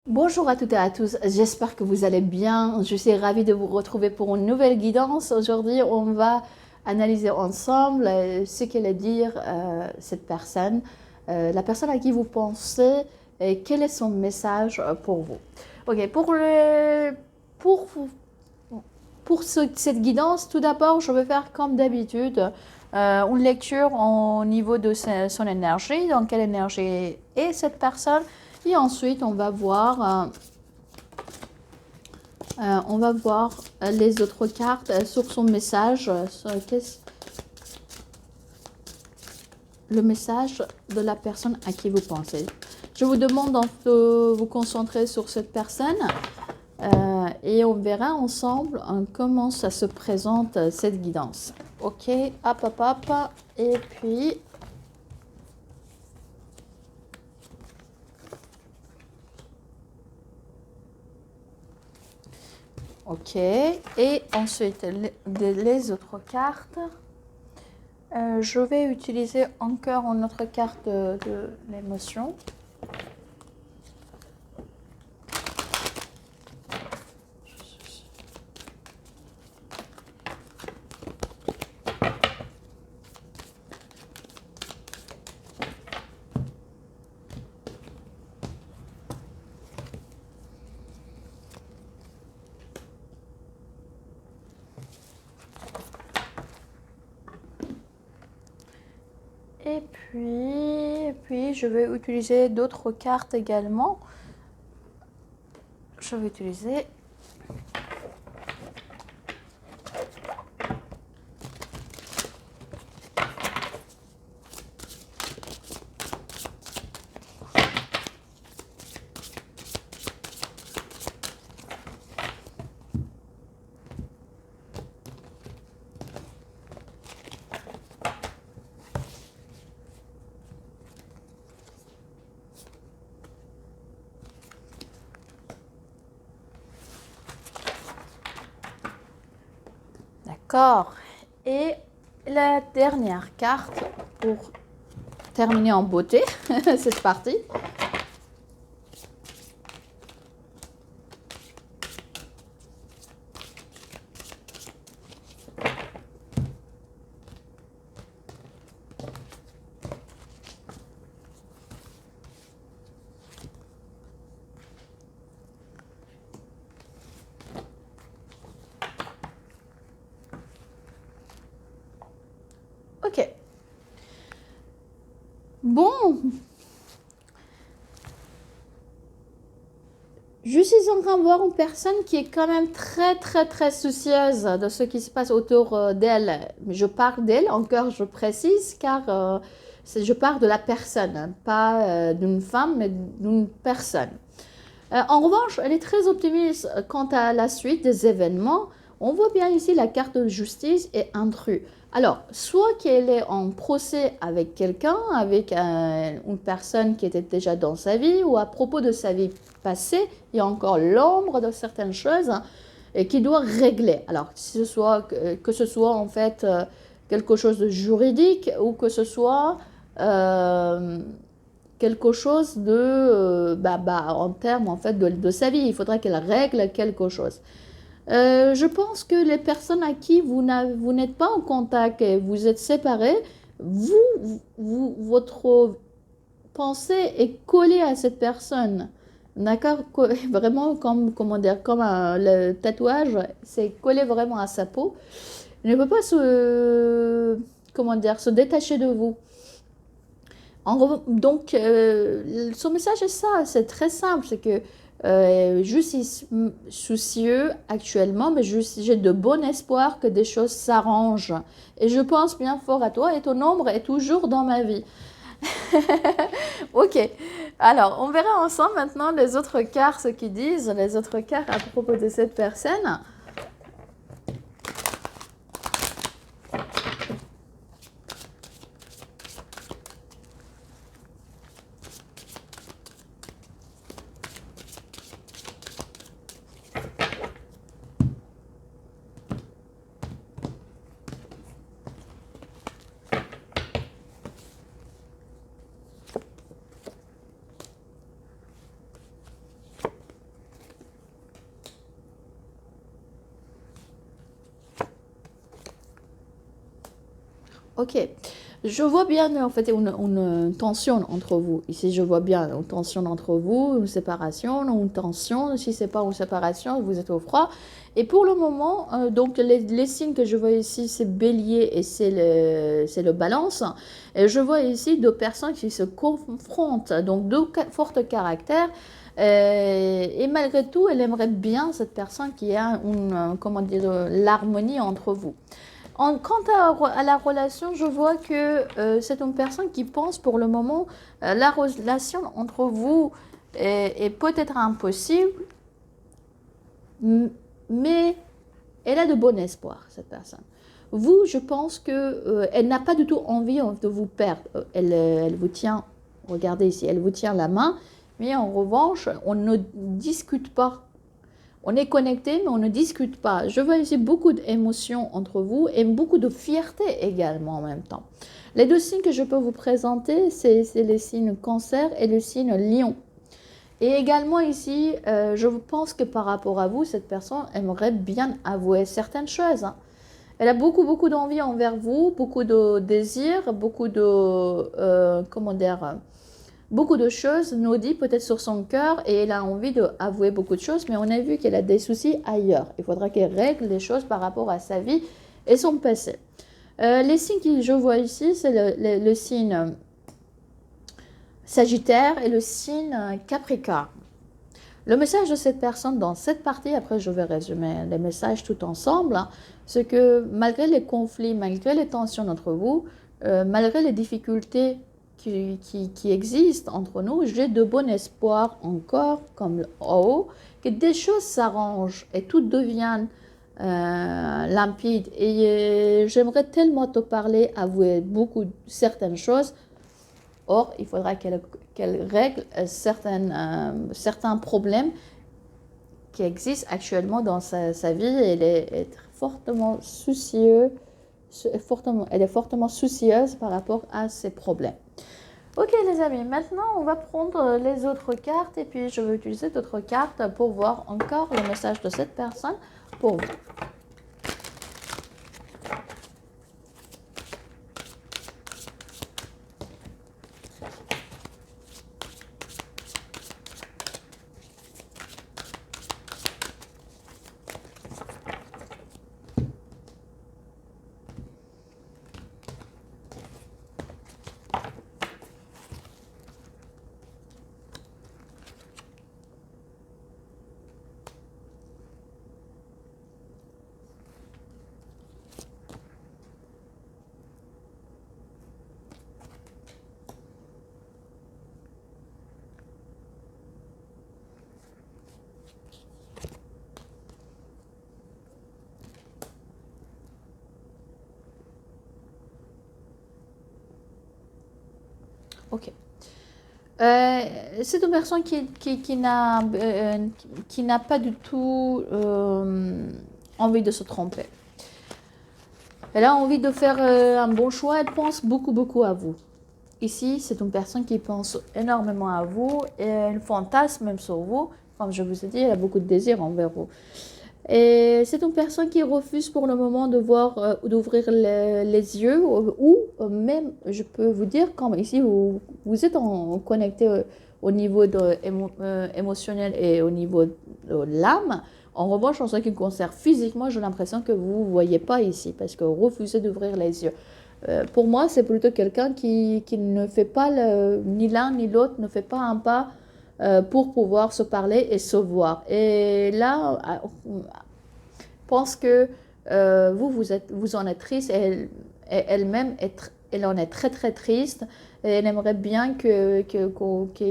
Bonjour à toutes et à tous, j'espère que vous allez bien. Je suis ravie de vous retrouver pour une nouvelle guidance. Aujourd'hui, on va analyser ensemble ce qu'allait dire cette personne, la personne à qui vous pensez et quel est son message pour vous. Ok, pour, cette guidance, tout d'abord, je vais faire comme d'habitude une lecture au niveau de son énergie, dans quelle énergie est cette personne. Et ensuite, on va voir les autres cartes sur son message, le message de la personne à qui vous pensez. Je vous demande de vous concentrer sur cette personne et on verra ensemble comment ça se présente cette guidance. Ok, hop, et puis... Ok, et ensuite les autres cartes. Je vais utiliser encore une autre carte de l'émotion. Et puis, je vais utiliser d'autres cartes également. Je vais utiliser... D'accord. Et la dernière carte pour terminer en beauté cette partie. Ok. Bon. Je suis en train de voir une personne qui est quand même très soucieuse de ce qui se passe autour d'elle. Je parle d'elle, encore je précise, car je parle de la personne, hein, pas d'une femme, mais d'une personne. En revanche, elle est très optimiste quant à la suite des événements. On voit bien ici la carte de justice et intrus. Alors, soit qu'elle est en procès avec quelqu'un, avec une personne qui était déjà dans sa vie, ou à propos de sa vie passée, il y a encore l'ombre de certaines choses et qui doit régler. Alors, que ce soit en fait quelque chose de juridique ou que ce soit... quelque chose de, en termes en fait de sa vie. Il faudrait qu'elle règle quelque chose. Je pense que les personnes à qui vous n'êtes pas en contact et vous êtes séparés, votre pensée est collée à cette personne. D'accord? Vraiment comme, comment dire, comme le tatouage, c'est collé vraiment à sa peau. Il ne peut pas comment dire, se détacher de vous. Donc, son message est ça, c'est très simple, c'est que je suis soucieux actuellement, mais j'ai de bon espoir que des choses s'arrangent. Et je pense bien fort à toi et ton ombre est toujours dans ma vie. Ok, alors on verra ensemble maintenant les autres cartes, ce qu'ils disent, les autres cartes à propos de cette personne. Ok, je vois bien en fait une tension entre vous. Ici, je vois bien une tension entre vous, une séparation, une tension. Si c'est pas une séparation, vous êtes au froid. Et pour le moment, donc les signes que je vois ici, c'est Bélier et c'est le Balance. Et je vois ici deux personnes qui se confrontent, donc deux forts caractères. Et malgré tout, elle aimerait bien cette personne qui a comment dire, l'harmonie entre vous. Quant à la relation, je vois que c'est une personne qui pense pour le moment la relation entre vous est peut-être impossible, mais elle a de bon espoir, cette personne. Vous, je pense que elle n'a pas du tout envie de vous perdre. Elle vous tient, regardez ici, elle vous tient la main, mais en revanche, on ne discute pas. On est connecté, mais on ne discute pas. Je vois ici beaucoup d'émotions entre vous et beaucoup de fierté également en même temps. Les deux signes que je peux vous présenter, c'est les signes Cancer et le signe Lion. Et également ici, je pense que par rapport à vous, cette personne aimerait bien avouer certaines choses. Hein. Elle a beaucoup d'envie envers vous, beaucoup de désirs, beaucoup de, comment dire, beaucoup de choses nous dit peut-être sur son cœur et elle a envie d'avouer beaucoup de choses, mais on a vu qu'elle a des soucis ailleurs. Il faudra qu'elle règle les choses par rapport à sa vie et son passé. Les signes que je vois ici, c'est le signe Sagittaire et le signe Capricorne. Le message de cette personne dans cette partie, après je vais résumer les messages tout ensemble, hein, c'est que malgré les conflits, malgré les tensions entre vous, malgré les difficultés qui existent entre nous, j'ai de bon espoir encore, comme en haut, que des choses s'arrangent et tout devienne limpide. Et j'aimerais tellement te parler, avouer certaines choses. Or, il faudra qu'elle règle certains problèmes qui existent actuellement dans sa vie. Elle est fortement elle est fortement soucieuse par rapport à ces problèmes. Ok les amis, maintenant on va prendre les autres cartes et puis je vais utiliser d'autres cartes pour voir encore le message de cette personne pour vous. Ok. C'est une personne qui n'a pas du tout envie de se tromper. Elle a envie de faire un bon choix, elle pense beaucoup à vous. Ici, c'est une personne qui pense énormément à vous et elle fantasme même sur vous. Comme je vous ai dit, elle a beaucoup de désir envers vous. Et c'est une personne qui refuse pour le moment d'ouvrir les yeux ou même, je peux vous dire, comme ici, vous êtes connecté au niveau émotionnel et au niveau de l'âme. En revanche, en ce qui me concerne physiquement, j'ai l'impression que vous ne voyez pas ici parce que vous refusez d'ouvrir les yeux. Pour moi, c'est plutôt quelqu'un qui ne fait pas, ni l'un ni l'autre, ne fait pas un pas pour pouvoir se parler et se voir. Et là, pense que vous en êtes triste et elle-même, elle en est très triste. Et elle aimerait bien qu'il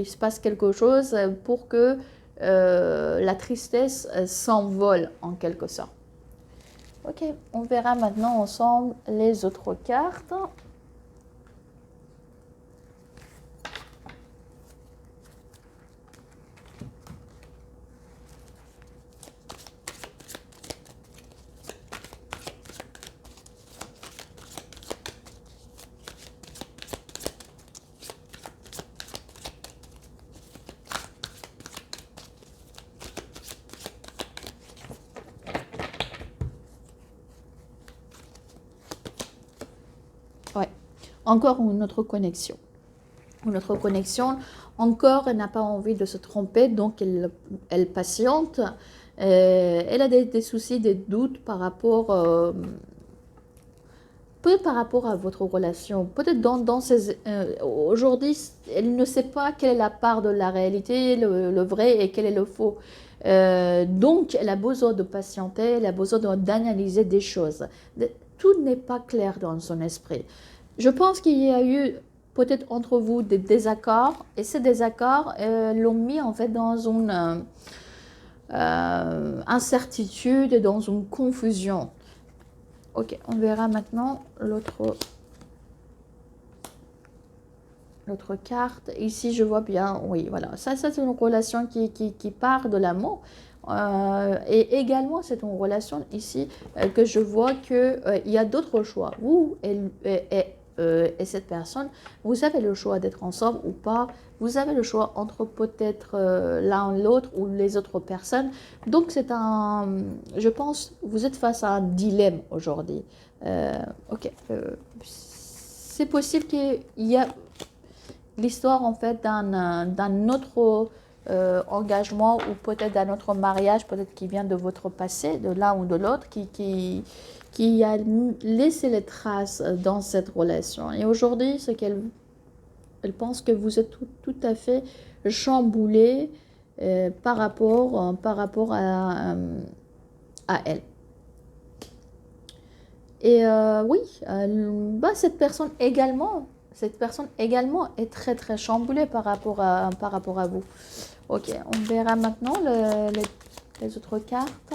se passe quelque chose pour que la tristesse s'envole en quelque sorte. Ok, on verra maintenant ensemble les autres cartes. Ouais. encore une autre connexion. Une autre connexion, encore elle n'a pas envie de se tromper, donc elle patiente. Elle a des soucis, des doutes par rapport, peut-être par rapport à votre relation. Peut-être aujourd'hui, elle ne sait pas quelle est la part de la réalité, le vrai et quel est le faux. Donc, elle a besoin de patienter, elle a besoin d'analyser des choses. Tout n'est pas clair dans son esprit. Je pense qu'il y a eu peut-être entre vous des désaccords, et ces désaccords l'ont mis en fait dans une incertitude, dans une confusion. Ok, on verra maintenant l'autre carte. Ici, je vois bien, oui, voilà. Ça c'est une relation qui part de l'amour. Et également, c'est une relation ici que je vois qu'il y a d'autres choix. Vous et cette personne, vous avez le choix d'être ensemble ou pas. Vous avez le choix entre peut-être l'un ou l'autre ou les autres personnes. Donc, je pense, vous êtes face à un dilemme aujourd'hui. Ok, c'est possible qu'il y a l'histoire en fait d'un autre engagement ou peut-être d'un autre mariage, peut-être qui vient de votre passé, de l'un ou de l'autre, qui a laissé les traces dans cette relation. Et aujourd'hui, ce qu'elle pense que vous êtes tout à fait chamboulé par rapport à elle. Et oui, cette personne également est très très chamboulée par rapport à vous. Ok, on verra maintenant les autres cartes.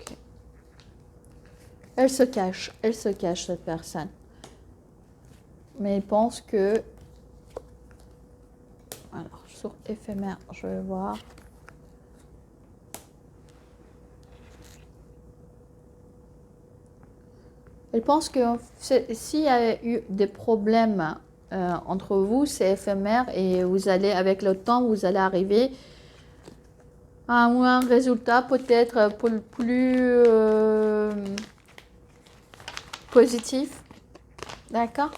Okay. Elle se cache cette personne. Mais elle pense que... Alors, sur éphémère, je vais voir. Elle pense que s'il y a eu des problèmes entre vous, c'est éphémère et vous allez, avec le temps, vous allez arriver à un résultat peut-être plus positif. D'accord?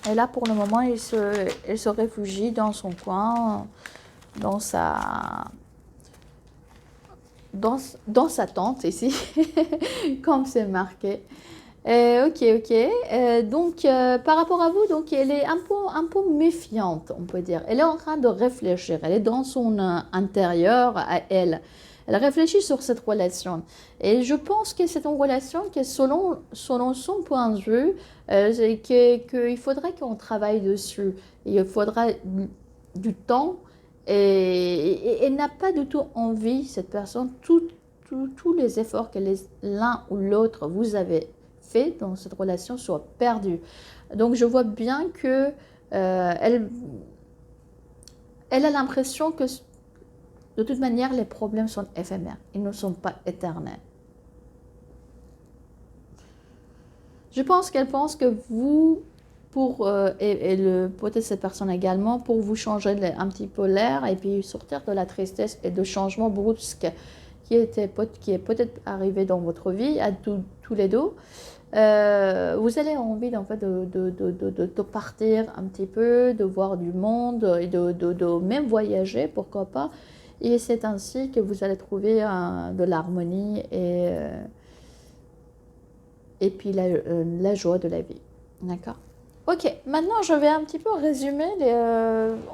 Et là, pour le moment, elle se réfugie dans son coin, dans sa tente ici, comme c'est marqué. Ok. Donc, par rapport à vous, donc, elle est un peu méfiante, on peut dire. Elle est en train de réfléchir. Elle est dans son intérieur à elle. Elle réfléchit sur cette relation. Et je pense que c'est une relation qui, selon son point de vue, qu'il faudrait qu'on travaille dessus. Il faudra du temps. Et elle n'a pas du tout envie, cette personne, tous les efforts que l'un ou l'autre vous avez fait dans cette relation soient perdus. Donc je vois bien que elle a l'impression que de toute manière les problèmes sont éphémères, ils ne sont pas éternels. Je pense qu'elle pense que vous, peut-être cette personne également, pour vous changer un petit peu l'air et puis sortir de la tristesse et de changements brusques qui est peut-être arrivé dans votre vie, à tous les deux, vous avez envie en fait de partir un petit peu, de voir du monde et de même voyager, pourquoi pas. Et c'est ainsi que vous allez trouver de l'harmonie et puis la joie de la vie. D'accord? Ok, maintenant je vais un petit peu résumer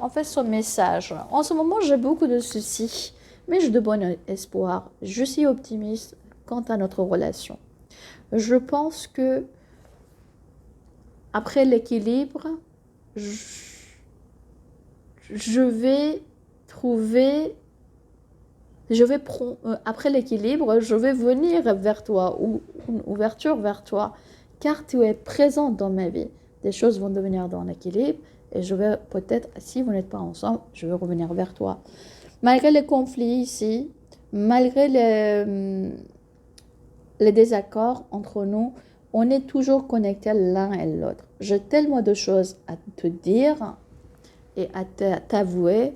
en fait ce message. En ce moment, j'ai beaucoup de soucis, mais j'ai de bon espoir. Je suis optimiste quant à notre relation. Je pense que après l'équilibre, je vais trouver, après l'équilibre, je vais venir vers toi ou une ouverture vers toi, car tu es présent dans ma vie. Des choses vont devenir dans l'équilibre et je vais peut-être, si vous n'êtes pas ensemble, je vais revenir vers toi. Malgré les conflits ici, malgré les désaccords entre nous, on est toujours connectés l'un et l'autre. J'ai tellement de choses à te dire et à t'avouer.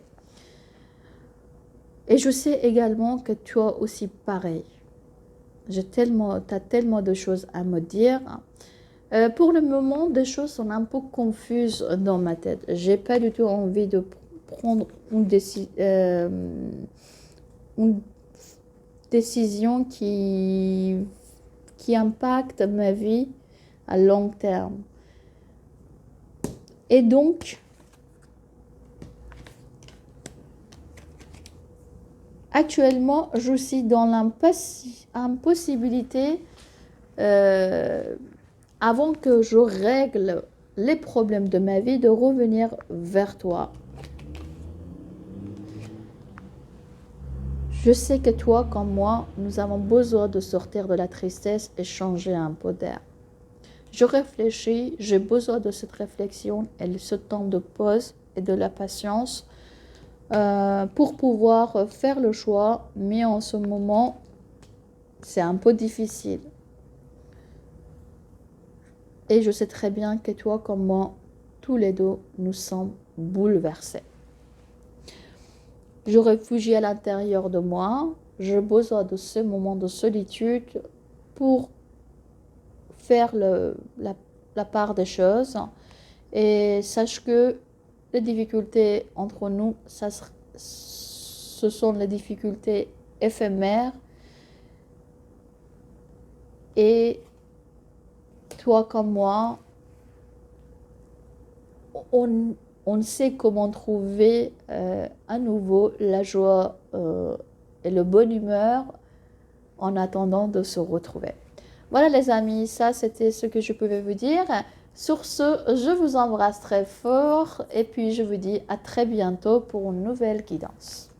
Et je sais également que toi aussi pareil. Tu as tellement de choses à me dire. Pour le moment, des choses sont un peu confuses dans ma tête. J'ai pas du tout envie de prendre une décision qui impacte ma vie à long terme. Et donc, actuellement, je suis dans l'impossibilité, avant que je règle les problèmes de ma vie, de revenir vers toi. Je sais que toi, comme moi, nous avons besoin de sortir de la tristesse et changer un peu d'air. Je réfléchis, j'ai besoin de cette réflexion et ce temps de pause et de la patience pour pouvoir faire le choix, mais en ce moment, c'est un peu difficile. Et je sais très bien que toi comme moi, tous les deux, nous sommes bouleversés. Je réfugie à l'intérieur de moi, j'ai besoin de ce moment de solitude pour faire la part des choses. Et sache que les difficultés entre nous, ce sont les difficultés éphémères. Et toi comme moi, on sait comment trouver à nouveau la joie et le bonne humeur en attendant de se retrouver. Voilà les amis, ça c'était ce que je pouvais vous dire. Sur ce, je vous embrasse très fort et puis je vous dis à très bientôt pour une nouvelle guidance.